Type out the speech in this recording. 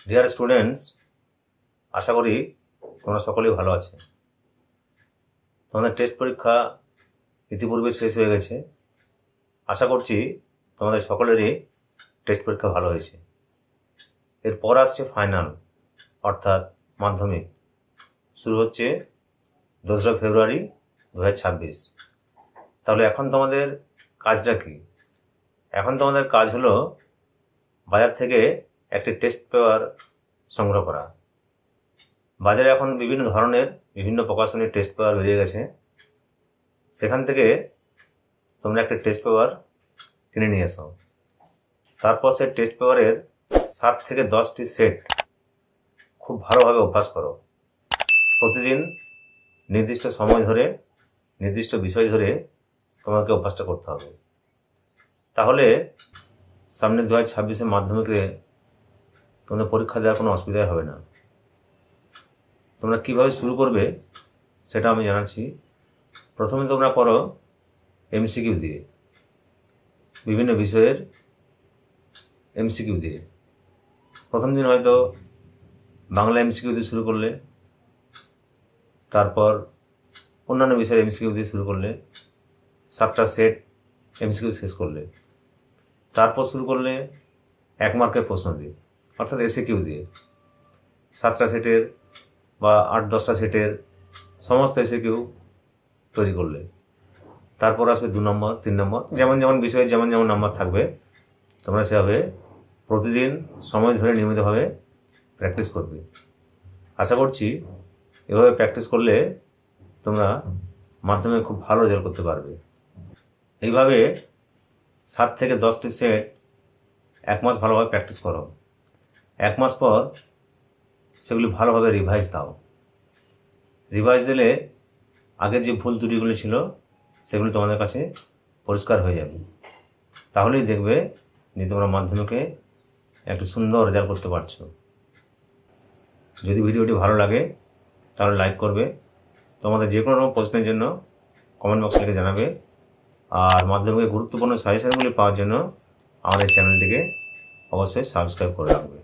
Dear students, আশা করি তোমরা সকলেই ভালো আছে। তোমাদের টেস্ট পরীক্ষা ইতিপূর্বে শেষ হয়ে গেছে। আশা করছি তোমাদের সকলেরই টেস্ট পরীক্ষা ভালো হয়েছে। এরপর আসছে ফাইনাল, অর্থাৎ মাধ্যমিক। শুরু হচ্ছে 2রা ফেব্রুয়ারি 2026। তাহলে এখন তোমাদের কাজটা কি? এখন তোমাদের কাজ হলো বাজার থেকে একটি টেস্ট পেপার সংগ্রহ করা। বাজারে এখন বিভিন্ন ধরনের বিভিন্ন প্রকাশনীর টেস্ট পেপার বেরিয়ে গেছে। সেখান থেকে তোমরা একটা টেস্ট পেপার কিনে নিয়ে এসো। তারপর সেই টেস্ট পেপারের 7 থেকে 10টি সেট খুব ভালোভাবে অভ্যাস করো। প্রতিদিন নির্দিষ্ট সময় ধরে নির্দিষ্ট বিষয় ধরে তোমাকে অভ্যাসটা করতে হবে। তাহলে সামনে 2026 মাধ্যমিকে তোমাদের পরীক্ষা দেওয়ার কোনো অসুবিধাই হবে না। তোমরা কিভাবে শুরু করবে সেটা আমি জানাচ্ছি। প্রথমে তোমরা করো এমসিকিউ দিয়ে, বিভিন্ন বিষয়ের এমসিকিউ দিয়ে। প্রথম দিন হয়তো বাংলা এমসিকিউ দিয়ে শুরু করলে, তারপর অন্যান্য বিষয়ের এমসিকিউ দিয়ে শুরু করলে, 7টা সেট এমসিকিউ শেষ করলে। তারপর শুরু করলে 1 মার্কের প্রশ্ন দিয়ে, অর্থাৎ এসএকিউ দিয়ে। 7টা সেটের বা 8-10টা সেটের সমস্ত এসএকিউ তৈরি করলে। তারপর আসবে 2 নম্বর, 3 নম্বর, যেমন যেমন বিষয়ে যেমন যেমন নাম্বার থাকবে তোমরা সেভাবে প্রতিদিন সময় ধরে নিয়মিতভাবে প্র্যাকটিস করবে। আশা করছি এভাবে প্র্যাকটিস করলে তোমরা মাধ্যমে খুব ভালো রেজাল্ট করতে পারবে। এইভাবে 7 থেকে 10টি সেট 1 মাস ভালোভাবে প্র্যাকটিস করো। 1 মাস পর সেগুলি ভালোভাবে রিভাইজ দাও। রিভাইজ দিলে আগের যে ভুল ত্রুটিগুলি ছিল সেগুলি তোমাদের কাছে পরিষ্কার হয়ে যাবে। তাহলেই দেখবে যে তোমরা মাধ্যমিকে একটু সুন্দর রেজাল্ট করতে পারছো। যদি ভিডিওটি ভালো লাগে তাহলে লাইক করবে। তোমাদের যে কোনো প্রশ্নের জন্য কমেন্ট বক্সে লিখে জানাবে। আর মাধ্যমিকে গুরুত্বপূর্ণ সাজেশনগুলি পাওয়ার জন্য আমাদের চ্যানেলটিকে অবশ্যই সাবস্ক্রাইব করে রাখবে।